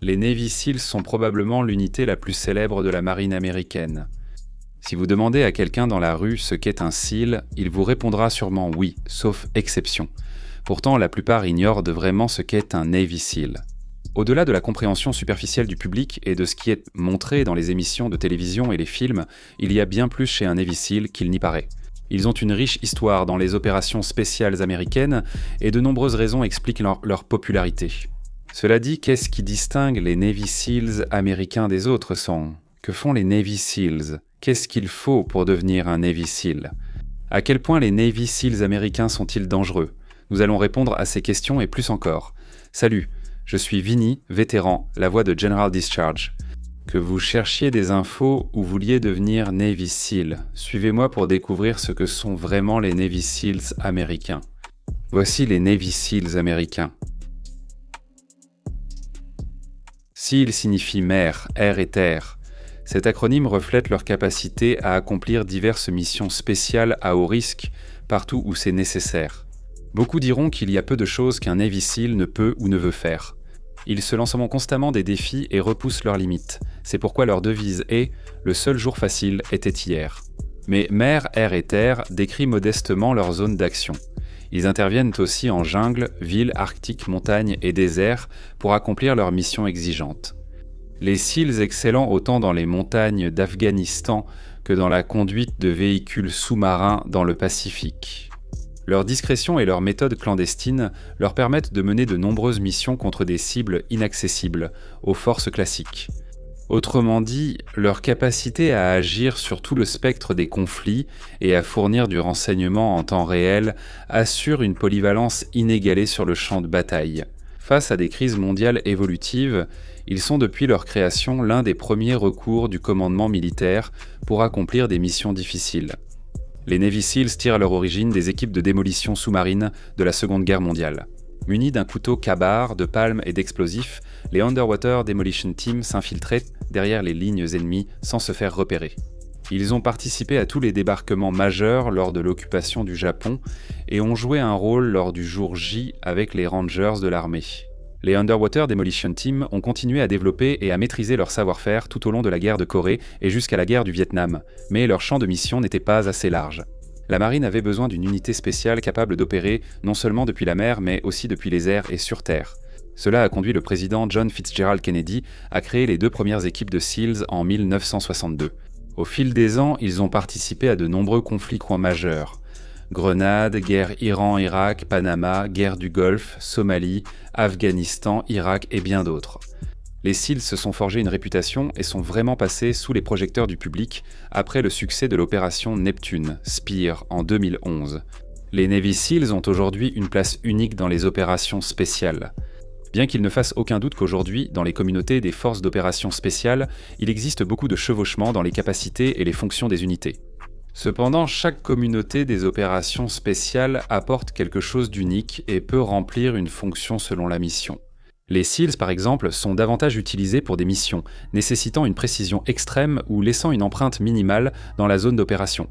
Les Navy SEALs sont probablement l'unité la plus célèbre de la marine américaine. Si vous demandez à quelqu'un dans la rue ce qu'est un SEAL, il vous répondra sûrement oui, sauf exception. Pourtant, la plupart ignorent vraiment ce qu'est un Navy SEAL. Au-delà de la compréhension superficielle du public et de ce qui est montré dans les émissions de télévision et les films, il y a bien plus chez un Navy SEAL qu'il n'y paraît. Ils ont une riche histoire dans les opérations spéciales américaines et de nombreuses raisons expliquent leur popularité. Cela dit, qu'est-ce qui distingue les Navy SEALs américains des autres sons ? Que font les Navy SEALs ? Qu'est-ce qu'il faut pour devenir un Navy SEAL ? À quel point les Navy SEALs américains sont-ils dangereux ? Nous allons répondre à ces questions et plus encore. Salut, je suis Vinny, vétéran, la voix de General Discharge. Que vous cherchiez des infos ou vouliez devenir Navy SEAL, suivez-moi pour découvrir ce que sont vraiment les Navy SEALs américains. Voici les Navy SEALs américains. SEAL signifie mer, air et terre. Cet acronyme reflète leur capacité à accomplir diverses missions spéciales à haut risque, partout où c'est nécessaire. Beaucoup diront qu'il y a peu de choses qu'un Navy SEAL ne peut ou ne veut faire. Ils se lancent constamment des défis et repoussent leurs limites. C'est pourquoi leur devise est « Le seul jour facile était hier ». Mais mer, air et terre décrit modestement leur zone d'action. Ils interviennent aussi en jungle, villes, arctiques, montagnes et déserts pour accomplir leurs missions exigeantes. Les SEALs excellant autant dans les montagnes d'Afghanistan que dans la conduite de véhicules sous-marins dans le Pacifique. Leur discrétion et leur méthode clandestine leur permettent de mener de nombreuses missions contre des cibles inaccessibles aux forces classiques. Autrement dit, leur capacité à agir sur tout le spectre des conflits et à fournir du renseignement en temps réel assure une polyvalence inégalée sur le champ de bataille. Face à des crises mondiales évolutives, ils sont depuis leur création l'un des premiers recours du commandement militaire pour accomplir des missions difficiles. Les Navy SEALs tirent leur origine des équipes de démolition sous-marine de la Seconde Guerre mondiale. Munis d'un couteau Ka-Bar, de palmes et d'explosifs, les Underwater Demolition Team s'infiltraient derrière les lignes ennemies sans se faire repérer. Ils ont participé à tous les débarquements majeurs lors de l'occupation du Japon et ont joué un rôle lors du jour J avec les Rangers de l'armée. Les Underwater Demolition Team ont continué à développer et à maîtriser leur savoir-faire tout au long de la guerre de Corée et jusqu'à la guerre du Vietnam, mais leur champ de mission n'était pas assez large. La marine avait besoin d'une unité spéciale capable d'opérer non seulement depuis la mer, mais aussi depuis les airs et sur terre. Cela a conduit le président John Fitzgerald Kennedy à créer les 2 premières équipes de SEALs en 1962. Au fil des ans, ils ont participé à de nombreux conflits majeurs. Grenade, guerre Iran-Irak, Panama, guerre du Golfe, Somalie, Afghanistan, Irak et bien d'autres. Les SEALs se sont forgés une réputation et sont vraiment passés sous les projecteurs du public après le succès de l'opération Neptune, Spear, en 2011. Les Navy SEALs ont aujourd'hui une place unique dans les opérations spéciales. Bien qu'il ne fasse aucun doute qu'aujourd'hui, dans les communautés des forces d'opération spéciales, il existe beaucoup de chevauchements dans les capacités et les fonctions des unités. Cependant, chaque communauté des opérations spéciales apporte quelque chose d'unique et peut remplir une fonction selon la mission. Les SEALs, par exemple, sont davantage utilisés pour des missions nécessitant une précision extrême ou laissant une empreinte minimale dans la zone d'opération.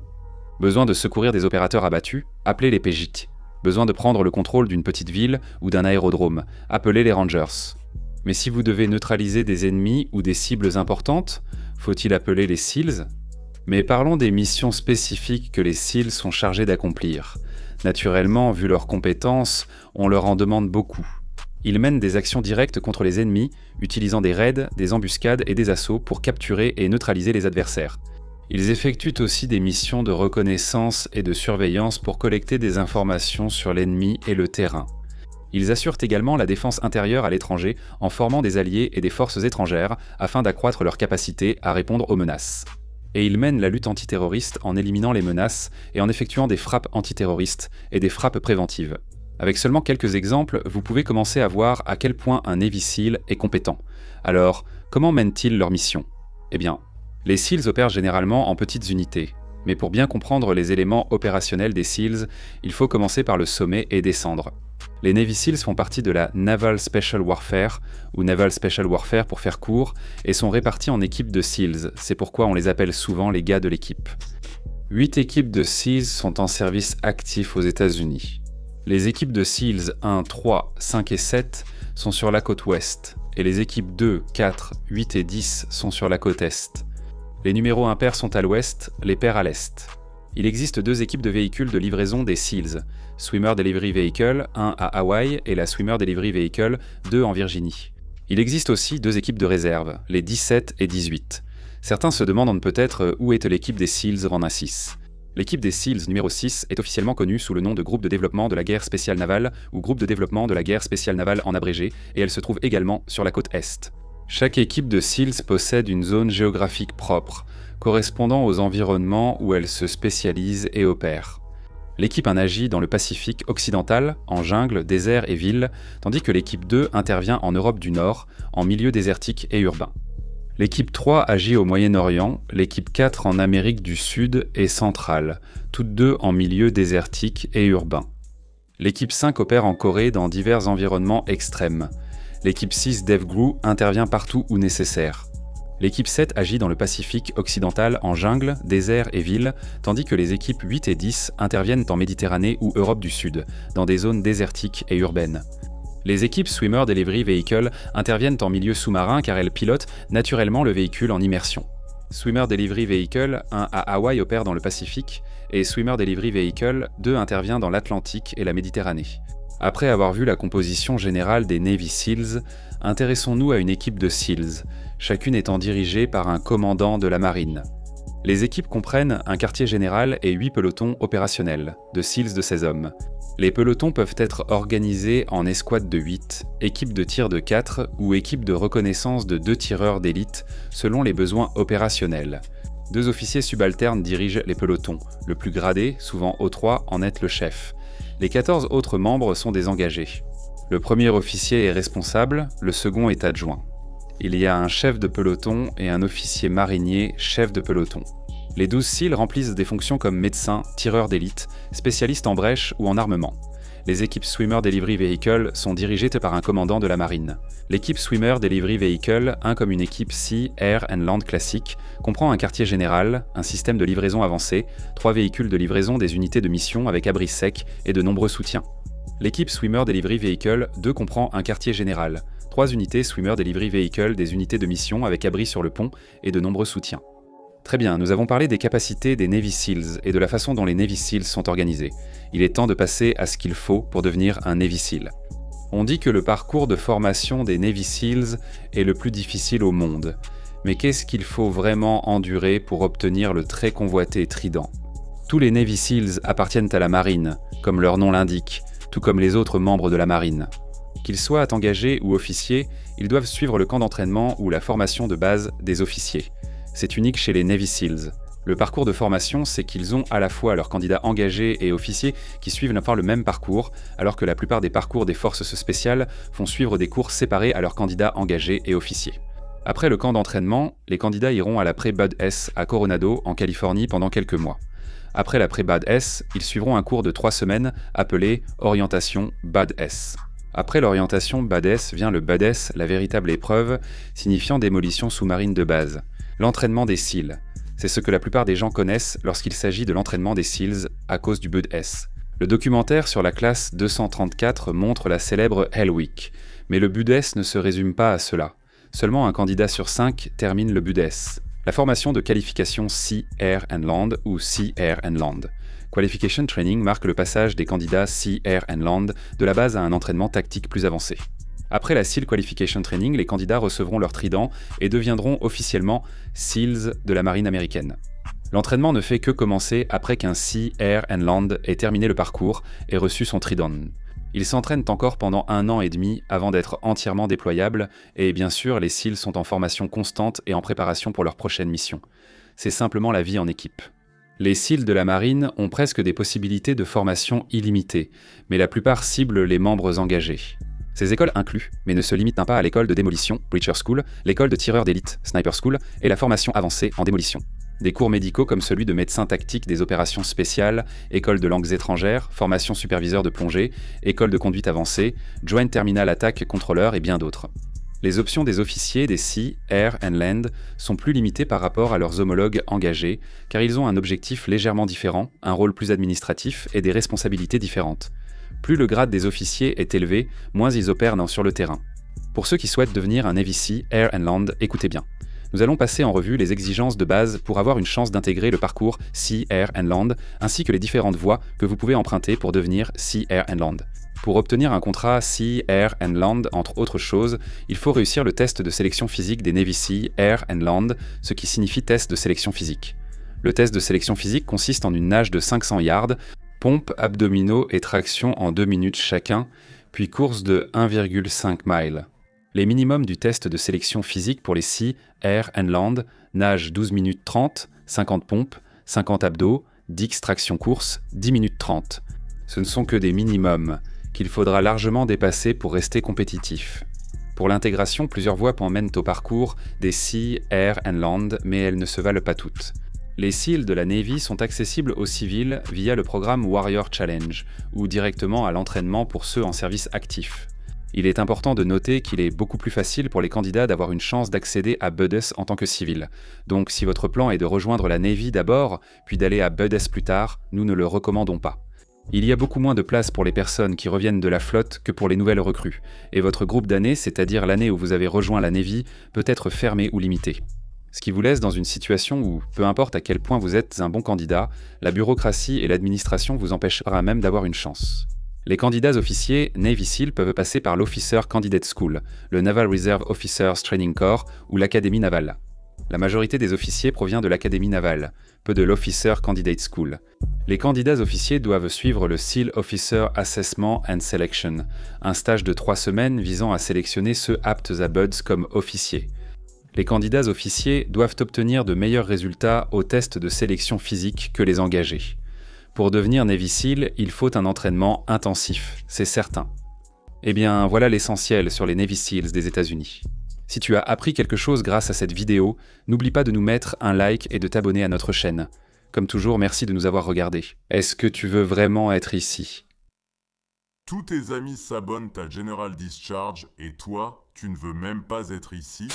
Besoin de secourir des opérateurs abattus, appelez les PJT. Besoin de prendre le contrôle d'une petite ville ou d'un aérodrome, appelez les Rangers. Mais si vous devez neutraliser des ennemis ou des cibles importantes, faut-il appeler les SEALs ? Mais parlons des missions spécifiques que les SEALs sont chargés d'accomplir. Naturellement, vu leurs compétences, on leur en demande beaucoup. Ils mènent des actions directes contre les ennemis, utilisant des raids, des embuscades et des assauts pour capturer et neutraliser les adversaires. Ils effectuent aussi des missions de reconnaissance et de surveillance pour collecter des informations sur l'ennemi et le terrain. Ils assurent également la défense intérieure à l'étranger en formant des alliés et des forces étrangères afin d'accroître leur capacité à répondre aux menaces. Et ils mènent la lutte antiterroriste en éliminant les menaces et en effectuant des frappes antiterroristes et des frappes préventives. Avec seulement quelques exemples, vous pouvez commencer à voir à quel point un Navy SEAL est compétent. Alors, comment mènent-ils leur mission ? Eh bien, les SEALs opèrent généralement en petites unités. Mais pour bien comprendre les éléments opérationnels des SEALs, il faut commencer par le sommet et descendre. Les Navy SEALs font partie de la Naval Special Warfare, ou Naval Special Warfare pour faire court, et sont répartis en équipes de SEALs, c'est pourquoi on les appelle souvent les gars de l'équipe. 8 équipes de SEALs sont en service actif aux États-Unis. Les équipes de SEALs 1, 3, 5 et 7 sont sur la côte ouest, et les équipes 2, 4, 8 et 10 sont sur la côte Est. Les numéros impairs sont à l'Ouest, les pairs à l'Est. Il existe 2 équipes de véhicules de livraison des SEALs, Swimmer Delivery Vehicle, 1 à Hawaï et la Swimmer Delivery Vehicle, 2 en Virginie. Il existe aussi 2 équipes de réserve, les 17 et 18. Certains se demandent peut-être où est l'équipe des SEALs rang 6. L'équipe des SEALs numéro 6 est officiellement connue sous le nom de Groupe de développement de la guerre spéciale navale ou Groupe de développement de la guerre spéciale navale en abrégé, et elle se trouve également sur la côte Est. Chaque équipe de SEALs possède une zone géographique propre, correspondant aux environnements où elle se spécialise et opère. L'équipe 1 agit dans le Pacifique occidental, en jungle, désert et ville, tandis que l'équipe 2 intervient en Europe du Nord, en milieu désertique et urbain. L'équipe 3 agit au Moyen-Orient, l'équipe 4 en Amérique du Sud et centrale, toutes deux en milieu désertique et urbain. L'équipe 5 opère en Corée dans divers environnements extrêmes. L'équipe 6 DevGru intervient partout où nécessaire. L'équipe 7 agit dans le Pacifique occidental en jungle, désert et ville, tandis que les équipes 8 et 10 interviennent en Méditerranée ou Europe du Sud, dans des zones désertiques et urbaines. Les équipes Swimmer Delivery Vehicle interviennent en milieu sous-marin car elles pilotent naturellement le véhicule en immersion. Swimmer Delivery Vehicle 1 à Hawaï opère dans le Pacifique et Swimmer Delivery Vehicle 2 intervient dans l'Atlantique et la Méditerranée. Après avoir vu la composition générale des Navy SEALs, intéressons-nous à une équipe de SEALs, chacune étant dirigée par un commandant de la marine. Les équipes comprennent un quartier général et 8 pelotons opérationnels, de SEALs de 16 hommes. Les pelotons peuvent être organisés en escouades de 8, équipes de tir de 4 ou équipes de reconnaissance de 2 tireurs d'élite selon les besoins opérationnels. 2 officiers subalternes dirigent les pelotons, le plus gradé, souvent O3, en est le chef. Les 14 autres membres sont des engagés. Le premier officier est responsable, le second est adjoint. Il y a un chef de peloton et un officier marinier chef de peloton. Les 12 SEALs remplissent des fonctions comme médecins, tireurs d'élite, spécialistes en brèche ou en armement. Les équipes Swimmer Delivery Vehicle sont dirigées par un commandant de la marine. L'équipe Swimmer Delivery Vehicle, comme une équipe Sea, Air and Land classique, comprend un quartier général, un système de livraison avancé, 3 véhicules de livraison des unités de mission avec abris secs et de nombreux soutiens. L'équipe Swimmer Delivery Vehicle 2 comprend un quartier général, 3 unités Swimmer Delivery Vehicle des unités de mission avec abris sur le pont et de nombreux soutiens. Très bien, nous avons parlé des capacités des Navy SEALs et de la façon dont les Navy SEALs sont organisés. Il est temps de passer à ce qu'il faut pour devenir un Navy SEAL. On dit que le parcours de formation des Navy SEALs est le plus difficile au monde. Mais qu'est-ce qu'il faut vraiment endurer pour obtenir le très convoité trident ? Tous les Navy SEALs appartiennent à la marine, comme leur nom l'indique, tout comme les autres membres de la marine. Qu'ils soient engagés ou officiers, ils doivent suivre le camp d'entraînement ou la formation de base des officiers. C'est unique chez les Navy SEALs. Le parcours de formation, c'est qu'ils ont à la fois leurs candidats engagés et officiers qui suivent le même parcours, alors que la plupart des parcours des forces spéciales font suivre des cours séparés à leurs candidats engagés et officiers. Après le camp d'entraînement, les candidats iront à la pré-BUD S à Coronado, en Californie, pendant quelques mois. Après la pré-BUD S, ils suivront un cours de 3 semaines appelé Orientation BUD S. Après l'orientation BUD S vient le BUD S, la véritable épreuve, signifiant démolition sous-marine de base. L'entraînement des SEALs. C'est ce que la plupart des gens connaissent lorsqu'il s'agit de l'entraînement des SEALs à cause du BUD S. Le documentaire sur la classe 234 montre la célèbre Hell Week, mais le BUD S ne se résume pas à cela. Seulement un candidat sur 5 termine le BUD S. La formation de qualification Sea, Air and Land ou Sea, Air and Land. Qualification Training marque le passage des candidats Sea, Air and Land de la base à un entraînement tactique plus avancé. Après la SEAL Qualification Training, les candidats recevront leur trident et deviendront officiellement SEALs de la marine américaine. L'entraînement ne fait que commencer après qu'un Sea, Air and Land ait terminé le parcours et reçu son trident. Ils s'entraînent encore pendant 1 an et demi avant d'être entièrement déployables et bien sûr les SEALs sont en formation constante et en préparation pour leur prochaine mission. C'est simplement la vie en équipe. Les SEALs de la marine ont presque des possibilités de formation illimitées, mais la plupart ciblent les membres engagés. Ces écoles incluent, mais ne se limitent pas à l'école de démolition, Breacher School, l'école de tireurs d'élite, Sniper School, et la formation avancée en démolition. Des cours médicaux comme celui de médecin tactique des opérations spéciales, école de langues étrangères, formation superviseur de plongée, école de conduite avancée, Joint Terminal Attack Controller et bien d'autres. Les options des officiers des Sea, Air and Land sont plus limitées par rapport à leurs homologues engagés, car ils ont un objectif légèrement différent, un rôle plus administratif et des responsabilités différentes. Plus le grade des officiers est élevé, moins ils opèrent sur le terrain. Pour ceux qui souhaitent devenir un Navy SEAL Air and Land, écoutez bien. Nous allons passer en revue les exigences de base pour avoir une chance d'intégrer le parcours Sea, Air and Land, ainsi que les différentes voies que vous pouvez emprunter pour devenir Sea, Air and Land. Pour obtenir un contrat Sea, Air and Land, entre autres choses, il faut réussir le test de sélection physique des Navy SEAL Air and Land, ce qui signifie test de sélection physique. Le test de sélection physique consiste en une nage de 500 yards, pompes, abdominaux et traction en 2 minutes chacun, puis course de 1,5 miles. Les minimums du test de sélection physique pour les Sea, Air and Land, nage 12 minutes 30, 50 pompes, 50 abdos, 10 traction course, 10 minutes 30. Ce ne sont que des minimums, qu'il faudra largement dépasser pour rester compétitif. Pour l'intégration, plusieurs voies mènent au parcours des Sea, Air and Land, mais elles ne se valent pas toutes. Les SEAL de la Navy sont accessibles aux civils via le programme Warrior Challenge, ou directement à l'entraînement pour ceux en service actif. Il est important de noter qu'il est beaucoup plus facile pour les candidats d'avoir une chance d'accéder à BUD/S en tant que civil. Donc si votre plan est de rejoindre la Navy d'abord, puis d'aller à BUD/S plus tard, nous ne le recommandons pas. Il y a beaucoup moins de place pour les personnes qui reviennent de la flotte que pour les nouvelles recrues, et votre groupe d'années, c'est-à-dire l'année où vous avez rejoint la Navy, peut être fermé ou limité. Ce qui vous laisse dans une situation où, peu importe à quel point vous êtes un bon candidat, la bureaucratie et l'administration vous empêchera même d'avoir une chance. Les candidats officiers Navy SEAL peuvent passer par l'Officer Candidate School, le Naval Reserve Officers Training Corps ou l'Académie navale. La majorité des officiers provient de l'Académie navale, peu de l'Officer Candidate School. Les candidats officiers doivent suivre le SEAL Officer Assessment and Selection, un stage de 3 semaines visant à sélectionner ceux aptes à BUD/S comme officiers. Les candidats officiers doivent obtenir de meilleurs résultats aux tests de sélection physique que les engagés. Pour devenir Navy SEAL, il faut un entraînement intensif, c'est certain. Eh bien, voilà l'essentiel sur les Navy SEALs des États-Unis. Si tu as appris quelque chose grâce à cette vidéo, n'oublie pas de nous mettre un like et de t'abonner à notre chaîne. Comme toujours, merci de nous avoir regardés. Est-ce que tu veux vraiment être ici ? Tous tes amis s'abonnent à General Discharge et toi, tu ne veux même pas être ici ?